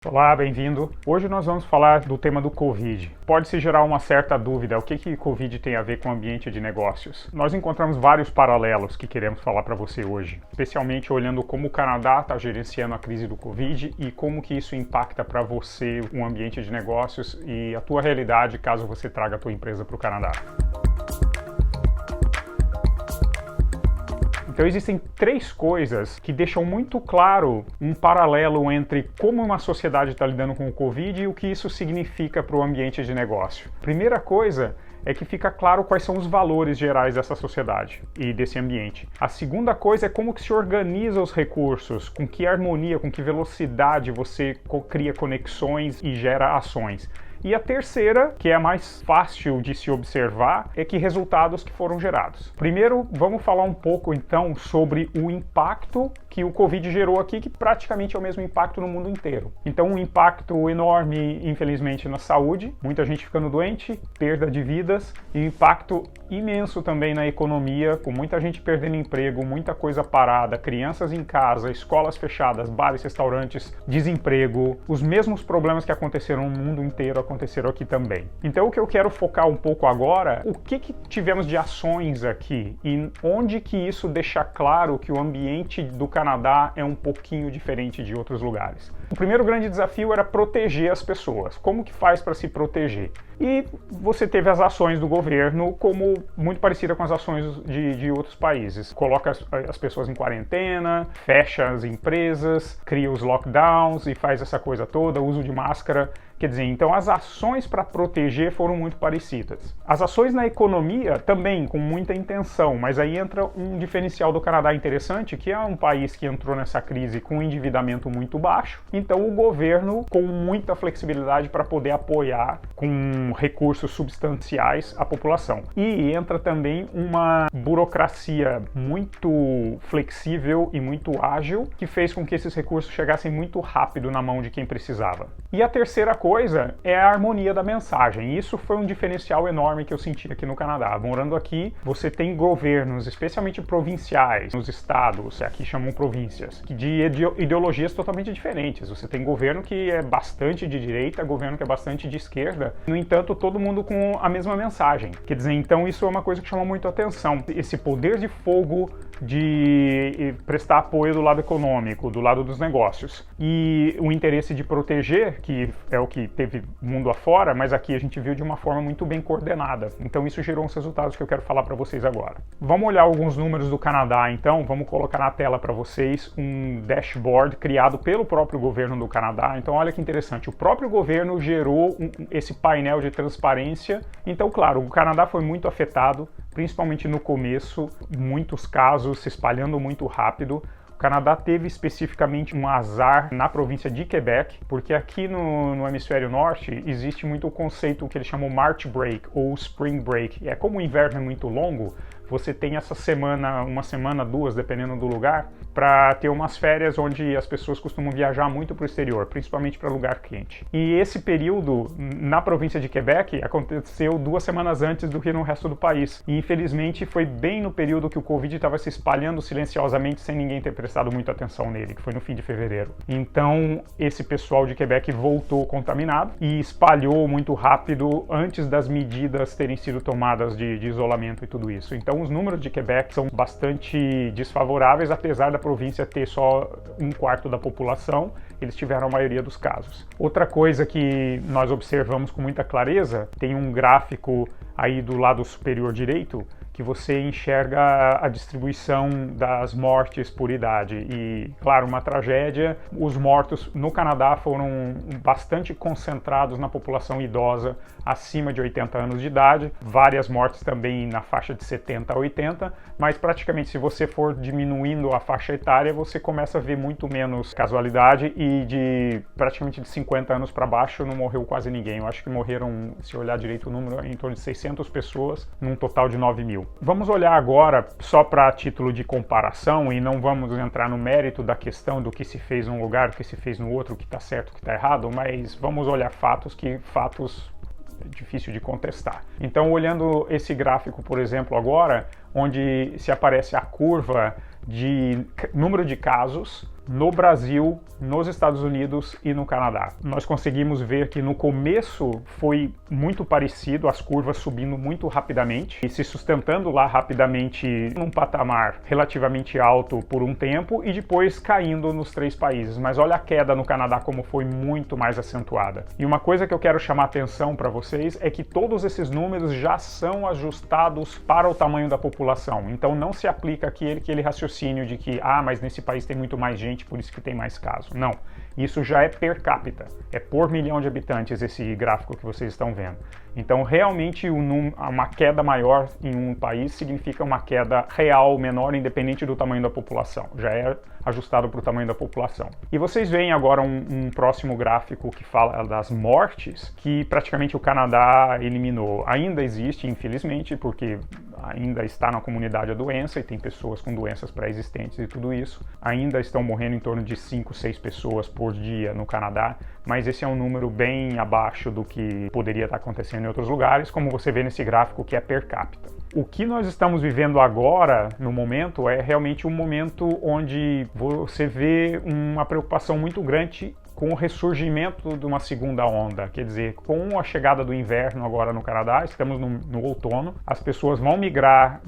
Olá, bem-vindo. Hoje nós vamos falar do tema do Covid. Pode-se gerar uma certa dúvida, o que Covid tem a ver com o ambiente de negócios? Nós encontramos vários paralelos que queremos falar para você hoje, especialmente olhando como o Canadá está gerenciando a crise do Covid e como que isso impacta para você o ambiente de negócios e a tua realidade caso você traga a tua empresa para o Canadá. Então existem três coisas que deixam muito claro um paralelo entre como uma sociedade está lidando com o Covid e o que isso significa para o ambiente de negócio. Primeira coisa é que fica claro quais são os valores gerais dessa sociedade e desse ambiente. A segunda coisa é como que se organiza os recursos, com que harmonia, com que velocidade você cria conexões e gera ações. E a terceira, que é a mais fácil de se observar, é que resultados que foram gerados. Primeiro, vamos falar um pouco então sobre o impacto que o Covid gerou aqui, que praticamente é o mesmo impacto no mundo inteiro. Então, um impacto enorme, infelizmente, na saúde, muita gente ficando doente, perda de vidas, e impacto imenso também na economia, com muita gente perdendo emprego, muita coisa parada, crianças em casa, escolas fechadas, bares, restaurantes, desemprego, os mesmos problemas que aconteceram no mundo inteiro aconteceram aqui também. Então o que eu quero focar um pouco agora, o que tivemos de ações aqui e onde que isso deixa claro que o ambiente do Canadá é um pouquinho diferente de outros lugares. O primeiro grande desafio era proteger as pessoas. Como que faz para se proteger? E você teve as ações do governo como muito parecida com as ações de outros países. Coloca as pessoas em quarentena, fecha as empresas, cria os lockdowns e faz essa coisa toda, uso de máscara. Quer dizer, então as ações para proteger foram muito parecidas. As ações na economia também com muita intenção, mas aí entra um diferencial do Canadá interessante, que é um país que entrou nessa crise com um endividamento muito baixo, então o governo com muita flexibilidade para poder apoiar com recursos substanciais a população. E entra também uma burocracia muito flexível e muito ágil, que fez com que esses recursos chegassem muito rápido na mão de quem precisava. E a terceira coisa é a harmonia da mensagem. Isso foi um diferencial enorme que eu senti aqui no Canadá. Morando aqui, você tem governos, especialmente provinciais, nos estados, aqui chamam províncias, de ideologias totalmente diferentes. Você tem governo que é bastante de direita, governo que é bastante de esquerda. No entanto, todo mundo com a mesma mensagem. Quer dizer, então isso é uma coisa que chama muito atenção. Esse poder de fogo de prestar apoio do lado econômico, do lado dos negócios. E o interesse de proteger, que é o que teve mundo afora, mas aqui a gente viu de uma forma muito bem coordenada. Então isso gerou uns resultados que eu quero falar para vocês agora. Vamos olhar alguns números do Canadá, então. Vamos colocar na tela para vocês um dashboard criado pelo próprio governo do Canadá. Então olha que interessante, o próprio governo gerou esse painel de transparência. Então, claro, o Canadá foi muito afetado, principalmente no começo, muitos casos se espalhando muito rápido. O Canadá teve especificamente um azar na província de Quebec, porque aqui no hemisfério norte existe muito o conceito que eles chamam March Break ou Spring Break. É como o inverno é muito longo, você tem essa semana, uma semana, duas, dependendo do lugar, para ter umas férias onde as pessoas costumam viajar muito para o exterior, principalmente para lugar quente. E esse período, na província de Quebec, aconteceu 2 semanas antes do que no resto do país. E infelizmente foi bem no período que o Covid estava se espalhando silenciosamente sem ninguém ter prestado muita atenção nele, que foi no fim de fevereiro. Então esse pessoal de Quebec voltou contaminado e espalhou muito rápido antes das medidas terem sido tomadas de isolamento e tudo isso. Então os números de Quebec são bastante desfavoráveis, apesar da província ter só 1/4 da população, eles tiveram a maioria dos casos. Outra coisa que nós observamos com muita clareza, tem um gráfico aí do lado superior direito, que você enxerga a distribuição das mortes por idade. E, claro, uma tragédia. Os mortos no Canadá foram bastante concentrados na população idosa acima de 80 anos de idade. Várias mortes também na faixa de 70 a 80, mas praticamente se você for diminuindo a faixa etária, você começa a ver muito menos casualidade e praticamente de 50 anos para baixo não morreu quase ninguém. Eu acho que morreram, se olhar direito o número, em torno de 600 pessoas, num total de 9 mil. Vamos olhar agora, só para título de comparação, e não vamos entrar no mérito da questão do que se fez num lugar, o que se fez no outro, o que está certo, o que está errado, mas vamos olhar fatos é difícil de contestar. Então, olhando esse gráfico, por exemplo, agora, onde se aparece a curva de número de casos no Brasil, nos Estados Unidos e no Canadá. Nós conseguimos ver que no começo foi muito parecido, as curvas subindo muito rapidamente e se sustentando lá rapidamente num patamar relativamente alto por um tempo e depois caindo nos 3 países. Mas olha a queda no Canadá como foi muito mais acentuada. E uma coisa que eu quero chamar a atenção para vocês é que todos esses números já são ajustados para o tamanho da população. Então não se aplica aquele raciocínio de que, mas nesse país tem muito mais gente, por isso que tem mais casos. Não. Isso já é per capita, é por milhão de habitantes esse gráfico que vocês estão vendo. Então, realmente, uma queda maior em um país significa uma queda real menor, independente do tamanho da população. Já é ajustado para o tamanho da população. E vocês veem agora um próximo gráfico que fala das mortes, que praticamente o Canadá eliminou. Ainda existe, infelizmente, porque ainda está na comunidade a doença e tem pessoas com doenças pré-existentes e tudo isso. Ainda estão morrendo em torno de 5, 6 pessoas por dia no Canadá, mas esse é um número bem abaixo do que poderia estar acontecendo em outros lugares, como você vê nesse gráfico que é per capita. O que nós estamos vivendo agora, no momento, é realmente um momento onde você vê uma preocupação muito grande com o ressurgimento de uma segunda onda. Quer dizer, com a chegada do inverno agora no Canadá, estamos no outono, as pessoas vão migrar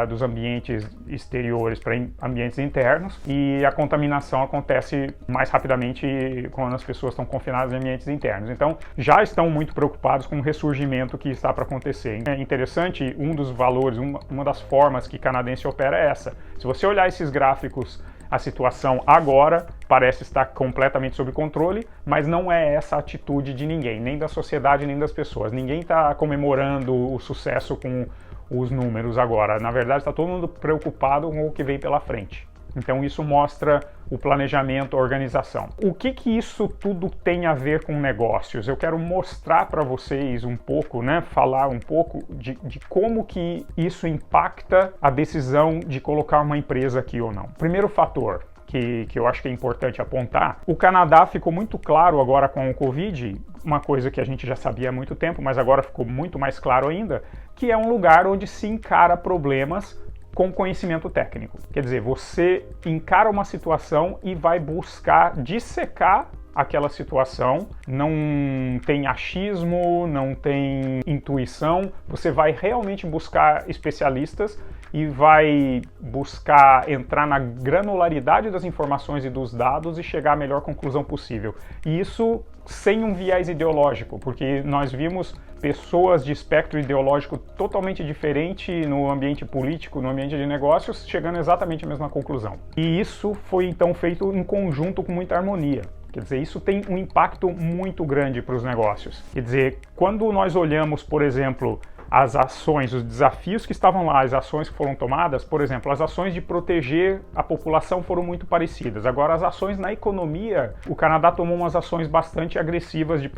dos ambientes exteriores para ambientes internos e a contaminação acontece mais rapidamente quando as pessoas estão confinadas em ambientes internos. Então, já estão muito preocupados com o ressurgimento que está para acontecer. É interessante, um dos valores, uma das formas que canadense opera é essa. Se você olhar esses gráficos, a situação agora parece estar completamente sob controle, mas não é essa a atitude de ninguém, nem da sociedade, nem das pessoas. Ninguém está comemorando o sucesso com os números agora. Na verdade, está todo mundo preocupado com o que vem pela frente. Então isso mostra o planejamento, a organização. O que isso tudo tem a ver com negócios? Eu quero mostrar para vocês um pouco, falar um pouco de como que isso impacta a decisão de colocar uma empresa aqui ou não. Primeiro fator que eu acho que é importante apontar, o Canadá ficou muito claro agora com o Covid, uma coisa que a gente já sabia há muito tempo, mas agora ficou muito mais claro ainda, que é um lugar onde se encara problemas com conhecimento técnico. Quer dizer, você encara uma situação e vai buscar dissecar aquela situação, não tem achismo, não tem intuição, você vai realmente buscar especialistas e vai buscar entrar na granularidade das informações e dos dados e chegar à melhor conclusão possível. E isso sem um viés ideológico, porque nós vimos pessoas de espectro ideológico totalmente diferente no ambiente político, no ambiente de negócios, chegando exatamente à mesma conclusão. E isso foi então feito em conjunto com muita harmonia. Quer dizer, isso tem um impacto muito grande para os negócios. Quer dizer, quando nós olhamos, por exemplo, as ações, os desafios que estavam lá, as ações que foram tomadas, por exemplo, as ações de proteger a população foram muito parecidas. Agora, as ações na economia, o Canadá tomou umas ações bastante agressivas de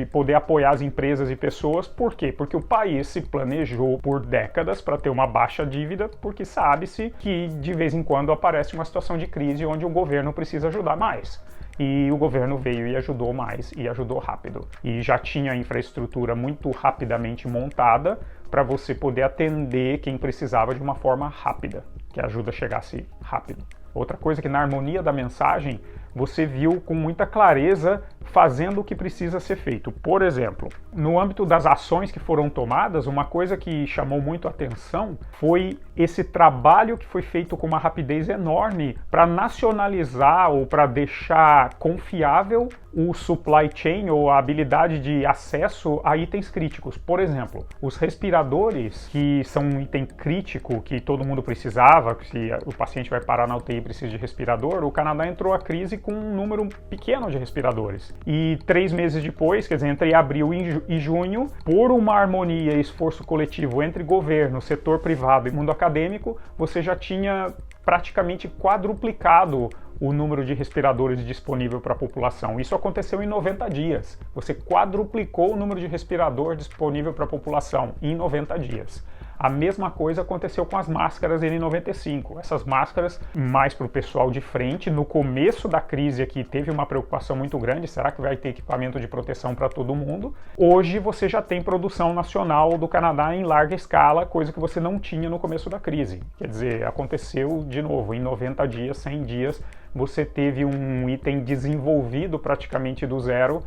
poder apoiar as empresas e pessoas. Por quê? Porque o país se planejou por décadas para ter uma baixa dívida, porque sabe-se que de vez em quando aparece uma situação de crise onde o governo precisa ajudar mais. E o governo veio e ajudou mais, e ajudou rápido. E já tinha a infraestrutura muito rapidamente montada para você poder atender quem precisava de uma forma rápida, que a ajuda chegasse rápido. Outra coisa que na harmonia da mensagem, você viu com muita clareza fazendo o que precisa ser feito. Por exemplo, no âmbito das ações que foram tomadas, uma coisa que chamou muito a atenção foi esse trabalho que foi feito com uma rapidez enorme para nacionalizar ou para deixar confiável o supply chain ou a habilidade de acesso a itens críticos. Por exemplo, os respiradores, que são um item crítico que todo mundo precisava, se o paciente vai parar na UTI e precisa de respirador, o Canadá entrou a crise com um número pequeno de respiradores. E 3 meses depois, quer dizer, entre abril e junho, por uma harmonia e esforço coletivo entre governo, setor privado e mundo acadêmico, você já tinha praticamente quadruplicado o número de respiradores disponível para a população. Isso aconteceu em 90 dias. Você quadruplicou o número de respirador disponível para a população em 90 dias. A mesma coisa aconteceu com as máscaras em 95. Essas máscaras, mais para o pessoal de frente, no começo da crise aqui teve uma preocupação muito grande, será que vai ter equipamento de proteção para todo mundo? Hoje você já tem produção nacional do Canadá em larga escala, coisa que você não tinha no começo da crise. Quer dizer, aconteceu de novo, em 90 dias, 100 dias, você teve um item desenvolvido praticamente do zero,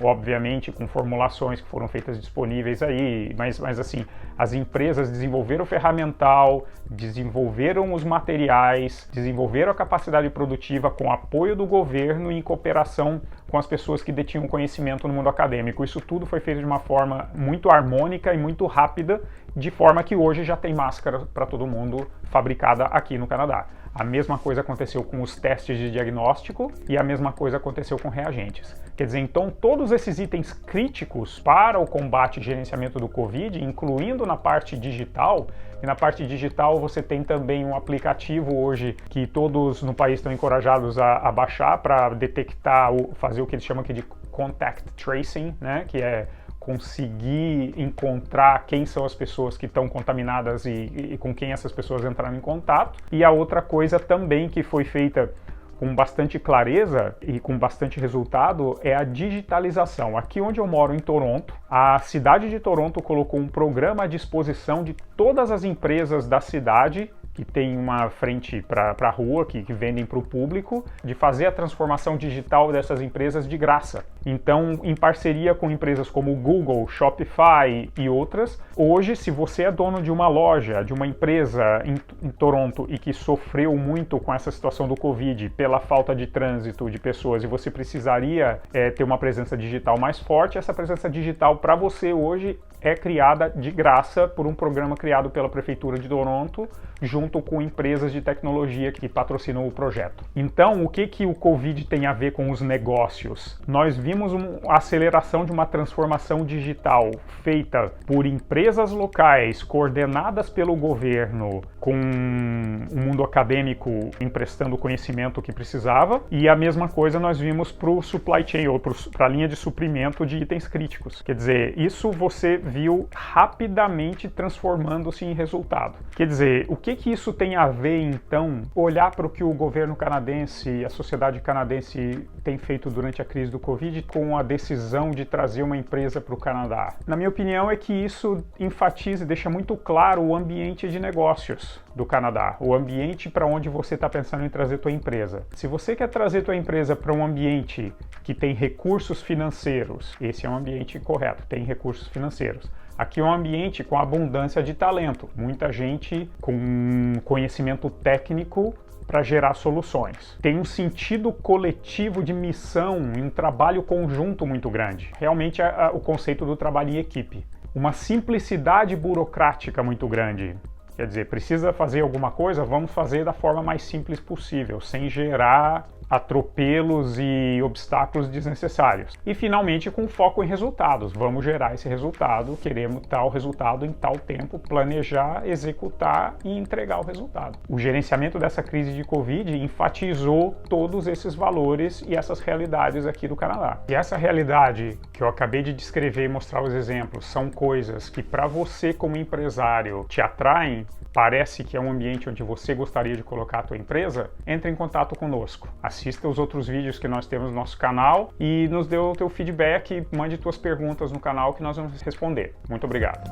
obviamente com formulações que foram feitas disponíveis aí, mas assim, as empresas desenvolveram o ferramental, desenvolveram os materiais, desenvolveram a capacidade produtiva com apoio do governo e em cooperação com as pessoas que detinham conhecimento no mundo acadêmico. Isso tudo foi feito de uma forma muito harmônica e muito rápida, de forma que hoje já tem máscara para todo mundo fabricada aqui no Canadá. A mesma coisa aconteceu com os testes de diagnóstico e a mesma coisa aconteceu com reagentes. Quer dizer, então, todos esses itens críticos para o combate e gerenciamento do Covid, incluindo na parte digital, e na parte digital você tem também um aplicativo hoje que todos no país estão encorajados a baixar para detectar, fazer o que eles chamam aqui de contact tracing, né? Que é conseguir encontrar quem são as pessoas que estão contaminadas e com quem essas pessoas entraram em contato. E a outra coisa também que foi feita com bastante clareza e com bastante resultado é a digitalização. Aqui onde eu moro, em Toronto, a cidade de Toronto colocou um programa à disposição de todas as empresas da cidade que tem uma frente para a rua, que vendem para o público, de fazer a transformação digital dessas empresas de graça. Então, em parceria com empresas como Google, Shopify e outras, hoje, se você é dono de uma loja, de uma empresa em Toronto e que sofreu muito com essa situação do Covid, pela falta de trânsito de pessoas, e você precisaria ter uma presença digital mais forte, essa presença digital para você hoje é criada de graça por um programa criado pela Prefeitura de Toronto, junto com empresas de tecnologia que patrocinam o projeto. Então, o que o Covid tem a ver com os negócios? Nós vimos uma aceleração de uma transformação digital feita por empresas locais, coordenadas pelo governo, com o mundo acadêmico emprestando o conhecimento que precisava, e a mesma coisa nós vimos para o supply chain, ou para a linha de suprimento de itens críticos. Quer dizer, isso você viu rapidamente transformando-se em resultado. Quer dizer, o que isso tem a ver, então, olhar para o que o governo canadense e a sociedade canadense tem feito durante a crise do Covid com a decisão de trazer uma empresa para o Canadá? Na minha opinião, é que isso enfatiza e deixa muito claro o ambiente de negócios do Canadá, o ambiente para onde você está pensando em trazer tua empresa. Se você quer trazer tua empresa para um ambiente que tem recursos financeiros, esse é um ambiente correto, tem recursos financeiros. Aqui é um ambiente com abundância de talento, muita gente com conhecimento técnico para gerar soluções. Tem um sentido coletivo de missão, um trabalho conjunto muito grande. Realmente é o conceito do trabalho em equipe. Uma simplicidade burocrática muito grande. Quer dizer, precisa fazer alguma coisa? Vamos fazer da forma mais simples possível, sem gerar atropelos e obstáculos desnecessários. E finalmente com foco em resultados. Vamos gerar esse resultado, queremos tal resultado em tal tempo, planejar, executar e entregar o resultado. O gerenciamento dessa crise de Covid enfatizou todos esses valores e essas realidades aqui do Canadá. E essa realidade que eu acabei de descrever e mostrar os exemplos são coisas que para você como empresário te atraem, parece que é um ambiente onde você gostaria de colocar a tua empresa, entre em contato conosco. Assista os outros vídeos que nós temos no nosso canal e nos dê o teu feedback, mande tuas perguntas no canal que nós vamos responder. Muito obrigado.